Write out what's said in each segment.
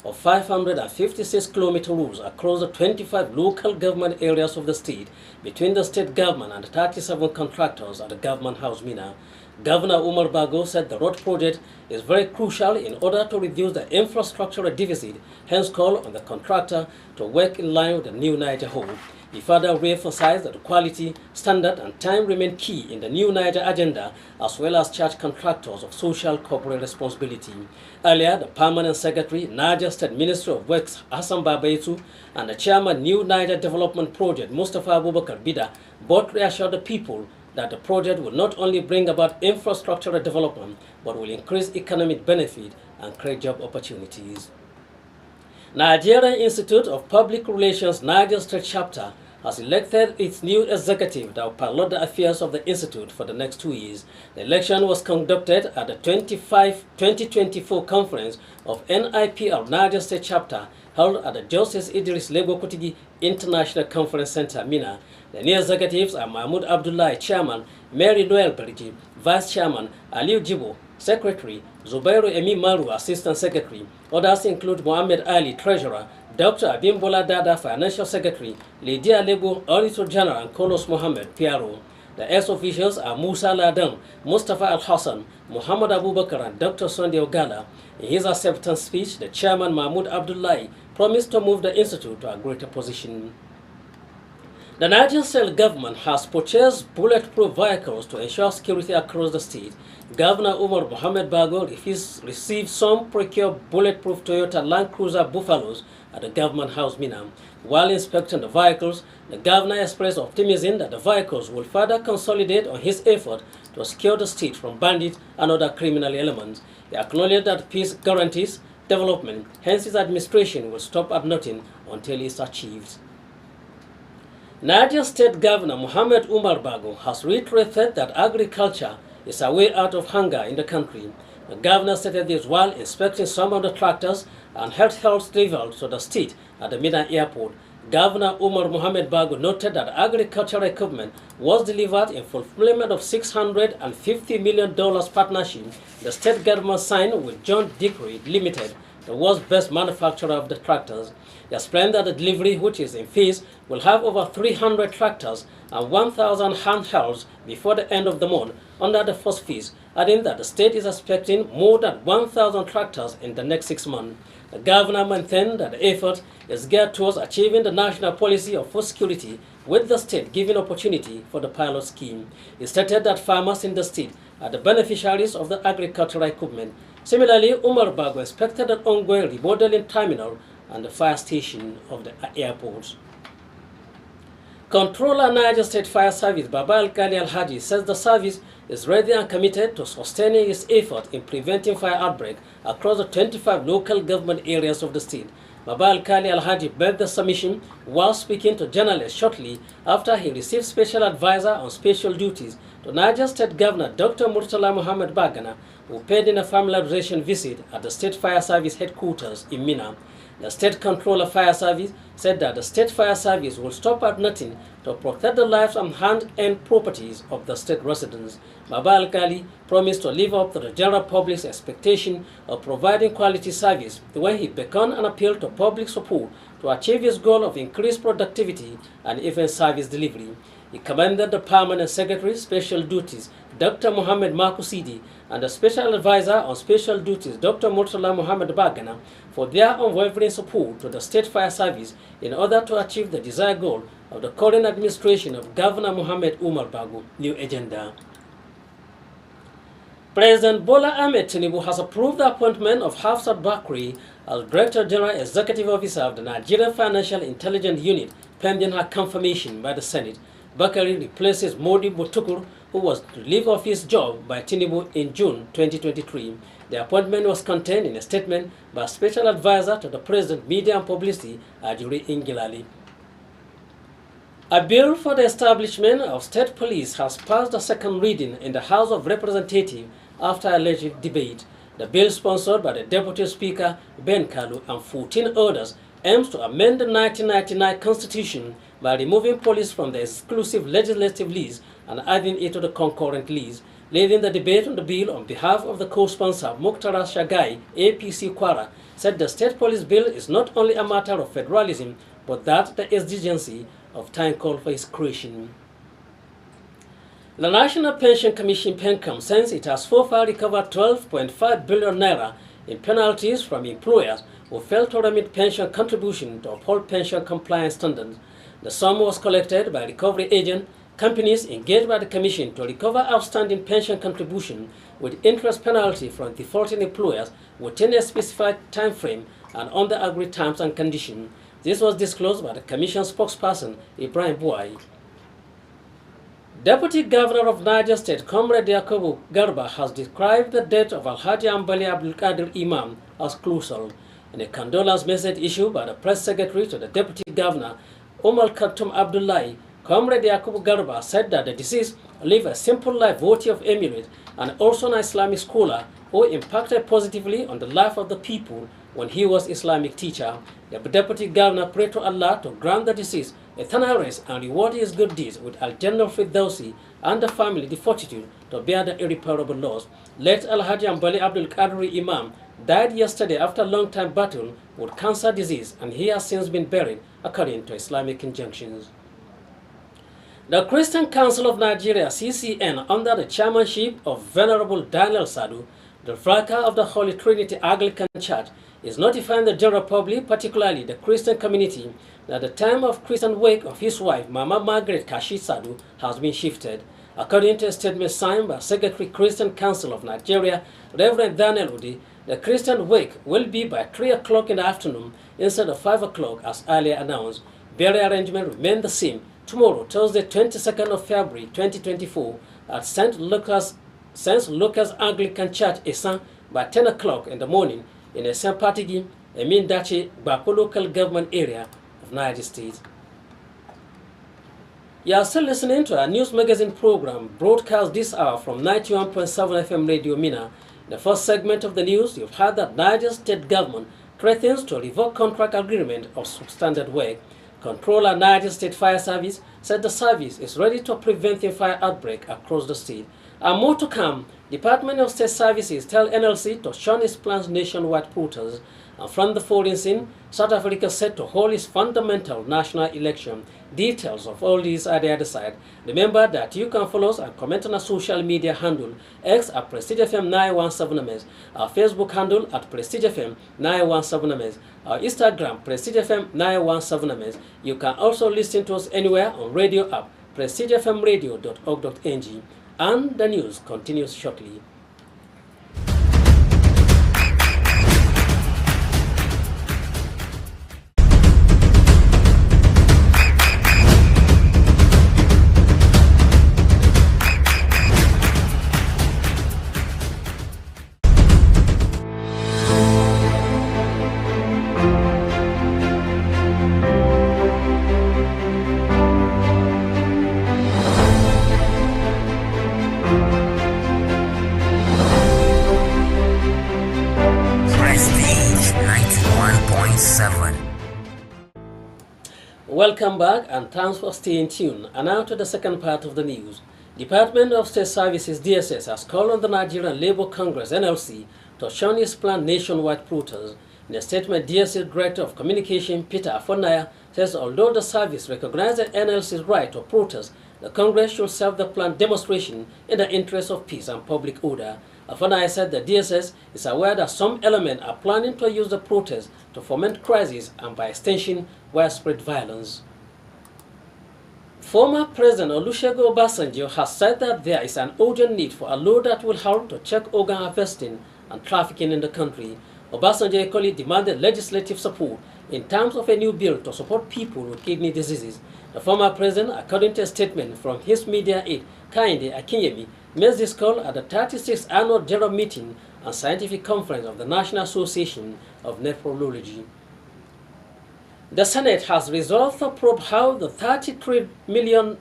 of 556-kilometer routes across the 25 local government areas of the state between the state government and 37 contractors at the government house Mina. Governor Umar Bago said the road project is very crucial in order to reduce the infrastructural deficit, hence called on the contractor to work in line with the new Niger Hope. He further re-emphasized that quality, standard, and time remain key in the new Niger agenda, as well as charge contractors of social corporate responsibility. Earlier, the Permanent Secretary, Niger State Ministry of Works, Hassan Babaitu, and the Chairman, New Niger Development Project, Mustafa Abubakar Bida, both reassured the people that the project will not only bring about infrastructural development, but will increase economic benefit and create job opportunities. Nigerian Institute of Public Relations Niger State Chapter has elected its new executive that will pilot the affairs of the institute for the next 2 years. The election was conducted at the 2024 conference of NIPR Niger State Chapter held at the Justice Idris Lego Kutigi International Conference Center, Mina. The new executives are Mahmoud Abdullahi, Chairman, Mary Noel Berigi, Vice Chairman, Aliu Jibo, Secretary, Zubairu Emi Maru, Assistant Secretary. Others include Mohammed Ali, Treasurer, Dr. Abimbola Dada, Financial Secretary, Lydia Lebo, Auditor General, and Kolos Mohammed, PRO. The ex-officials are Musa Ladan, Mustafa Al-Hassan, Muhammad Abubakar, and Dr. Sunday Ogala. In his acceptance speech, the Chairman, Mahmoud Abdullahi, promised to move the institute to a greater position. The Nigerian state government has purchased bulletproof vehicles to ensure security across the state. Governor Umar Mohammed Bago received some procured bulletproof Toyota Land Cruiser Buffaloes at the government house Mina. While inspecting the vehicles, the governor expressed optimism that the vehicles will further consolidate on his effort to secure the state from bandits and other criminal elements. He acknowledged that peace guarantees development, hence his administration will stop at nothing until it's achieved. Niger State Governor Mohammed Umar Bago has reiterated that agriculture is a way out of hunger in the country. The governor stated this while inspecting some of the tractors and health delivered to the state at the Mina Airport. Governor Umar Mohammed Bago noted that agricultural equipment was delivered in fulfillment of $650 million partnership the state government signed with John Dickery Limited, the world's best manufacturer of the tractors. He explained that the delivery, which is in phase, will have over 300 tractors and 1,000 handhelds before the end of the month under the first phase, adding that the state is expecting more than 1,000 tractors in the next 6 months. The governor maintained that the effort is geared towards achieving the national policy of food security, with the state giving opportunity for the pilot scheme. He stated that farmers in the state are the beneficiaries of the agricultural equipment. Similarly, Umar Bago expected an ongoing remodeling terminal and the fire station of the airport. Controller Niger State Fire Service Baba Al-Kali Al-Haji says the service is ready and committed to sustaining its effort in preventing fire outbreak across the 25 local government areas of the state. Baba Al-Kali Al-Haji made the submission while speaking to journalists shortly after he received special advisor on special duties to Niger State Governor Dr. Murtala Muhammad Bagana, who paid in a familiarization visit at the State Fire Service headquarters in Mina. The State Controller Fire Service said that the State Fire Service will stop at nothing to protect the lives and hand-and properties of the state residents. Baba Al-Kali promised to live up to the general public's expectation of providing quality service when he began an appeal to public support to achieve his goal of increased productivity and even service delivery. He commended the Permanent Secretary Special Duties, Dr. Mohammed Makusidi, and the Special Advisor on Special Duties, Dr. Murtala Muhammad Bagana, for their unwavering support to the State Fire Service in order to achieve the desired goal of the current administration of Governor Mohammed Umar Bago new agenda. President Bola Ahmed Tinubu has approved the appointment of Hafsat Bakri as Director General Executive Officer of the Nigerian Financial Intelligence Unit, pending her confirmation by the Senate. Bakari replaces Modi Botukur, who was to leave off his job by Tinubu in June 2023. The appointment was contained in a statement by Special Advisor to the President, Media and Publicity, Ajuri Ingilali. A bill for the establishment of state police has passed the second reading in the House of Representatives after a legislative debate. The bill, sponsored by the Deputy Speaker, Ben Kalu, and 14 others, aims to amend the 1999 Constitution by removing police from the exclusive legislative list and adding it to the concurrent list. leading the debate on the bill on behalf of the co-sponsor Muktara Shagai, APC Kwara, said the state police bill is not only a matter of federalism, but that the exigency of time called for its creation. The National Pension Commission (PENCOM) says it has so far recovered 12.5 billion naira in penalties from employers who failed to remit pension contribution to uphold pension compliance standards. The sum was collected by recovery agent companies engaged by the Commission to recover outstanding pension contribution with interest penalty from defaulting employers within a specified time frame and under agreed terms and conditions. This was disclosed by the Commission spokesperson Ibrahim Buai. Deputy Governor of Niger State, Comrade Yakubu Garba, has described the death of Alhaji Ambali Abdul Qadir Imam as colossal. In a condolence message issued by the press secretary to the Deputy Governor, Umar Khartoum Abdullahi, Comrade Yakubu Garba said that the deceased lived a simple life worthy of emulate and also an Islamic scholar who impacted positively on the life of the people when he was Islamic teacher. The Deputy Governor prayed to Allah to grant the deceased eternal rest and reward his good deeds with Al-Jannah Firdausi and the family the fortitude to bear the irreparable loss. Late Alhaji Ambali Abdul Qadir Imam died yesterday after a long-time battle with cancer disease, and he has since been buried according to Islamic injunctions. The Christian Council of Nigeria, CCN, under the chairmanship of Venerable Daniel Sadu, the vicar of the Holy Trinity Anglican Church, is notifying the general public, particularly the Christian community, that the time of Christian wake of his wife, Mama Margaret Kashi Sadu, has been shifted. According to a statement signed by Secretary Christian Council of Nigeria, Reverend Daniel Udi, the Christian wake will be by 3 o'clock in the afternoon instead of 5 o'clock as earlier announced. Burial arrangement remain the same. Tomorrow, Thursday, 22nd of February 2024, at St. Lucas Anglican Church, Esan, by 10 o'clock in the morning in a St. Patigi, a Mindachi, Bako local government area of Niger State. You are still listening to our news magazine program broadcast this hour from 91.7 FM Radio Mina. In the first segment of the news, you've heard that Niger State government threatens to revoke contract agreement of substandard work. Controller Niger State Fire Service said the service is ready to prevent a fire outbreak across the state. And more to come, Department of State Services tell NLC to shun its plans nationwide protests. And from the foreign scene, South Africa set to hold its fundamental national election. Details of all these are the other side. Remember that you can follow us and comment on our social media handle, X at Prestigefm91.7mx, our Facebook handle at Prestigefm91.7mx, our Instagram Prestigefm91.7mx. You can also listen to us anywhere on radio app prestigefmradio.org.ng. And the news continues shortly. Welcome back and thanks for staying tuned. And now to the second part of the news. Department of State Services DSS has called on the Nigerian Labour Congress NLC to shun its planned nationwide protests. In a statement, DSS Director of Communication Peter Afonaya says although the service recognizes NLC's right to protest, the Congress should serve the planned demonstration in the interest of peace and public order. Afonaya said the DSS is aware that some elements are planning to use the protest to foment crisis and, by extension, widespread violence. Former President Olusegun Obasanjo has said that there is an urgent need for a law that will help to check organ harvesting and trafficking in the country. Obasanjo equally demanded legislative support in terms of a new bill to support people with kidney diseases. The former president, according to a statement from his media aide, Kehinde Akinyemi, made this call at the 36th Annual General Meeting and Scientific Conference of the National Association of Nephrology. The Senate has resolved to probe how the 33 million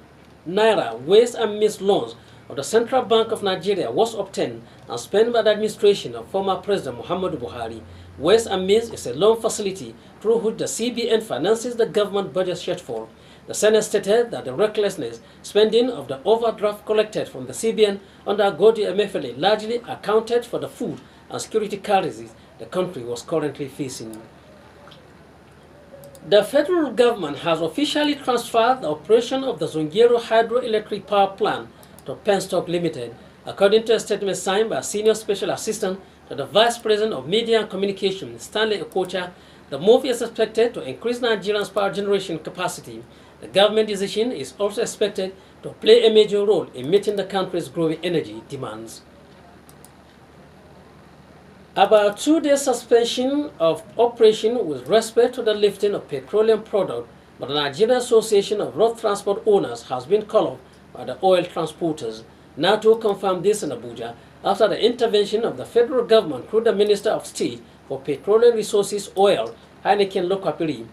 naira waste and means loans of the Central Bank of Nigeria was obtained and spent by the administration of former President Muhammadu Buhari. Waste and means is a loan facility through which the CBN finances the government budget shortfall. The Senate stated that the recklessness spending of the overdraft collected from the CBN under Godi Emefiele largely accounted for the food and security crisis the country was currently facing. The federal government has officially transferred the operation of the Zungeru hydroelectric power plant to Penstock Limited, according to a statement signed by Senior Special Assistant to the Vice President of Media and Communications, Stanley Okocha. The move is expected to increase Nigeria's power generation capacity. The government decision is also expected to play a major role in meeting the country's growing energy demands. About 2 days suspension of operation with respect to the lifting of petroleum product by the Nigerian Association of Road Transport Owners has been called off by the oil transporters. NATO confirmed this in Abuja after the intervention of the federal government through the Minister of State for Petroleum Resources Oil, Heineken Lokabiri,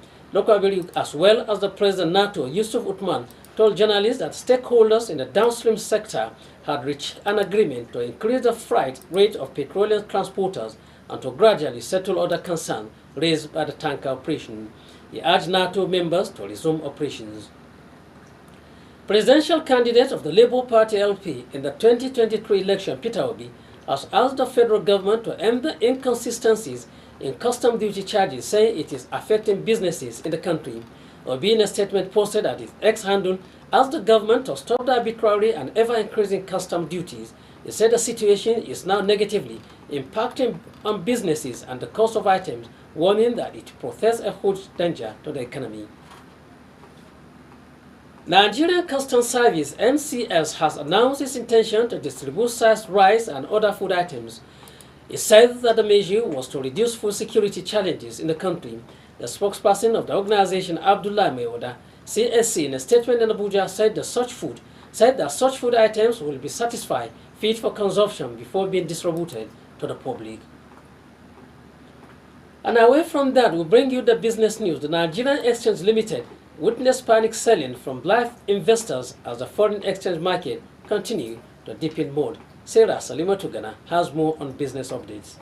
as well as the President NATO, Yusuf Uthman, told journalists that stakeholders in the downstream sector had reached an agreement to increase the freight rate of petroleum transporters and to gradually settle other concerns raised by the tanker operation. He urged NATO members to resume operations. Presidential candidate of the Labour Party LP in the 2023 election, Peter Obi, has asked the federal government to end the inconsistencies in custom duty charges, saying it is affecting businesses in the country. Obi, in a statement posted at his X handle, asked the government to stop the arbitrary and ever-increasing custom duties. He said the situation is now negatively impacting on businesses and the cost of items, warning that it poses a huge danger to the economy. Nigerian Customs Service (NCS) has announced its intention to distribute sliced rice and other food items. It said that the measure was to reduce food security challenges in the country. The spokesperson of the organization, Abdullah Mayoda, CSC, in a statement in Abuja, said that such food items will be certified fit for consumption before being distributed to the public. And away from that, we bring you the business news. The Nigerian Exchange Limited witnessed panic selling from live investors as the foreign exchange market continued to dip in mode. Sarah Salima Tugana has more on business updates.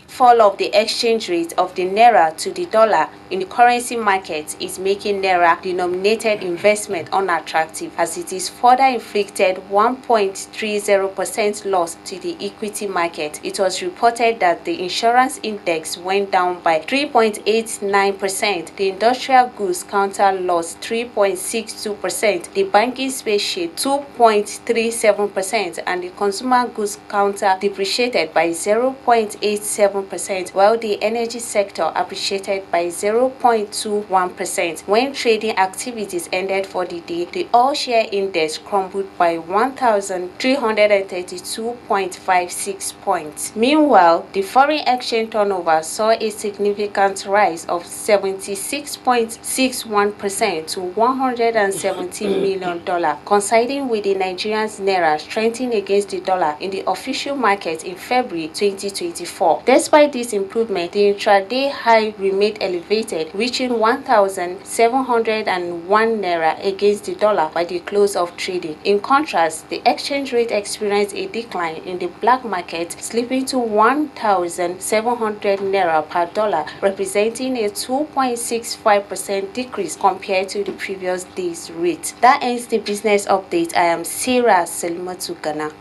Fall of the exchange rate of the naira to the dollar in the currency market is making naira denominated investment unattractive, as it is further inflicted 1.30% loss to the equity market. It was reported that the insurance index went down by 3.89%, the industrial goods counter lost 3.62%, the banking space share 2.37%, and the consumer goods counter depreciated by 0.87%, while the energy sector appreciated by 0.21%. When trading activities ended for the day, the all-share index crumbled by 1,332.56 points. Meanwhile, the foreign exchange turnover saw a significant rise of 76.61% to $170 million, coinciding with the Nigerian naira strengthening against the dollar in the official market in February 2024. Despite this improvement, the intraday high remained elevated, reaching 1,701 naira against the dollar by the close of trading. In contrast, the exchange rate experienced a decline in the black market, slipping to 1,700 naira per dollar, representing a 2.65% decrease compared to the previous day's rate. That ends the business update. I am Sarah Salimatu Ghana.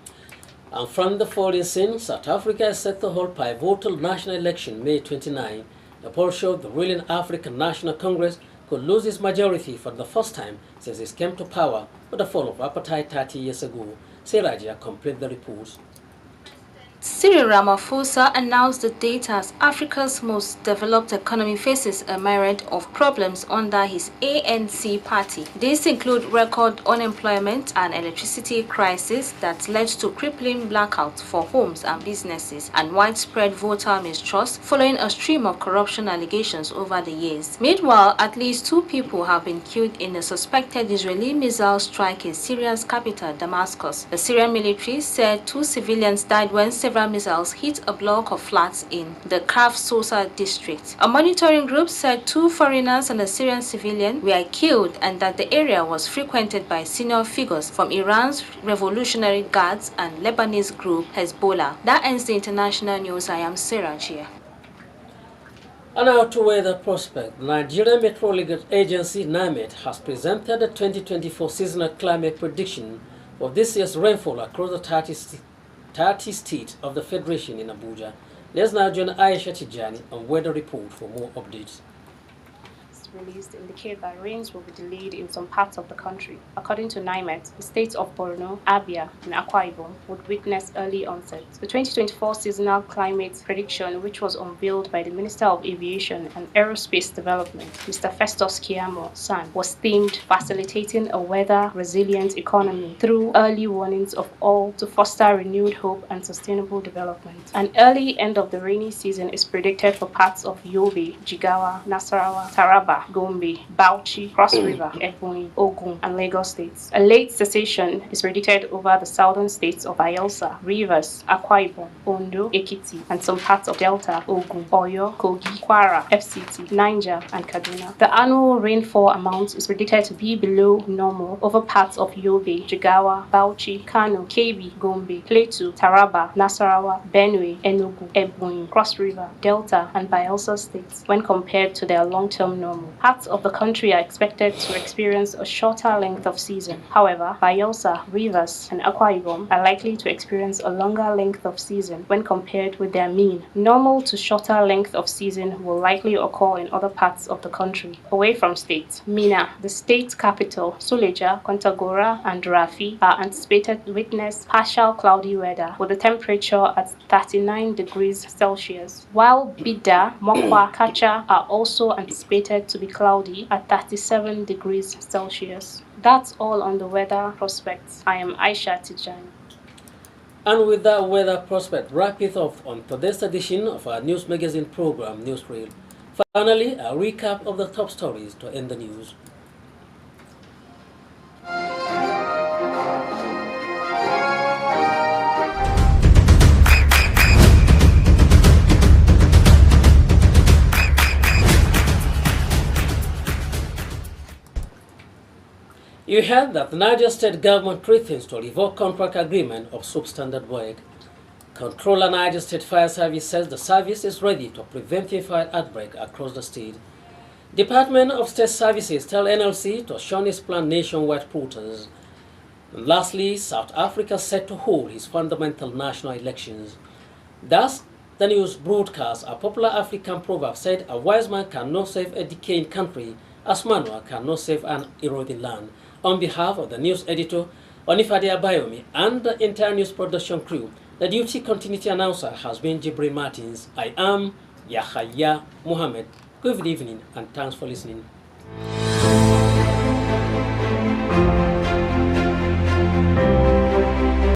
And from the foreign scene, South Africa is set to hold pivotal national election May 29. The poll showed the ruling African National Congress could lose its majority for the first time since it came to power with the fall of apartheid 30 years ago. Seraja completed the report. Cyril Ramaphosa announced the date as Africa's most developed economy faces a myriad of problems under his ANC party. These include record unemployment and electricity crisis that led to crippling blackouts for homes and businesses, and widespread voter mistrust following a stream of corruption allegations over the years. Meanwhile, at least 2 people have been killed in a suspected Israeli missile strike in Syria's capital, Damascus. The Syrian military said 2 civilians died when several missiles hit a block of flats in the Kaf Sosa district. A monitoring group said 2 foreigners and a Syrian civilian were killed and that the area was frequented by senior figures from Iran's Revolutionary Guards and Lebanese group Hezbollah. That ends the international news. I am Sarah Gia. And now to weather prospect. The Nigerian Meteorological Agency (NIMET) has presented the 2024 seasonal climate prediction for this year's rainfall across the 30 states of the Federation in Abuja. Let's now join Aisha Tijani on Weather Report for more updates. Released indicate that rains will be delayed in some parts of the country. According to NIMET, the states of Borno, Abia, and Akwa Ibom would witness early onset. The 2024 seasonal climate prediction, which was unveiled by the Minister of Aviation and Aerospace Development, Mr. Festus Keyamo San, was themed Facilitating a Weather-Resilient Economy through Early Warnings of All to Foster Renewed Hope and Sustainable Development. An early end of the rainy season is predicted for parts of Yobe, Jigawa, Nasarawa, Taraba, Gombe, Bauchi, Cross River, Ebonyi, Ogun, and Lagos states. A late cessation is predicted over the southern states of Bayelsa, Rivers, Akwa Ibom, Ondo, Ekiti, and some parts of Delta, Ogun, Oyo, Kogi, Kwara, FCT, Niger, and Kaduna. The annual rainfall amount is predicted to be below normal over parts of Yobe, Jigawa, Bauchi, Kano, Kebbi, Gombe, Plateau, Taraba, Nasarawa, Benue, Enugu, Ebonyi, Cross River, Delta, and Bayelsa states when compared to their long-term normal. Parts of the country are expected to experience a shorter length of season. However, Bayelsa, Rivers, and Akwa Ibom are likely to experience a longer length of season when compared with their mean. Normal to shorter length of season will likely occur in other parts of the country. Away from state, Minna, the state capital, Suleja, Kontagora, and Rafi are anticipated to witness partial cloudy weather with the temperature at 39 degrees Celsius, while Bida, Mokwa, Kacha are also anticipated to be cloudy at 37 degrees Celsius. That's all on the weather prospects. I am Aisha Tijani. And with that weather prospect, wrap it off on today's edition of our news magazine program, Newsreel. Finally, a recap of the top stories to end the news. You heard that the Niger State government threatens to revoke contract agreement of substandard work. Controller Niger State Fire Service says the service is ready to prevent a fire outbreak across the state. Department of State Services tell NLC to shun its planned nationwide protests. And lastly, South Africa set to hold its fundamental national elections. Thus, the news broadcast, a popular African proverb, said a wise man cannot save a decaying country as manual cannot save an eroding land. On behalf of the news editor, Onifade Abayomi, and the entire news production crew, the duty continuity announcer has been Jibril Martins. I am Yahya Muhammad. Good evening and thanks for listening.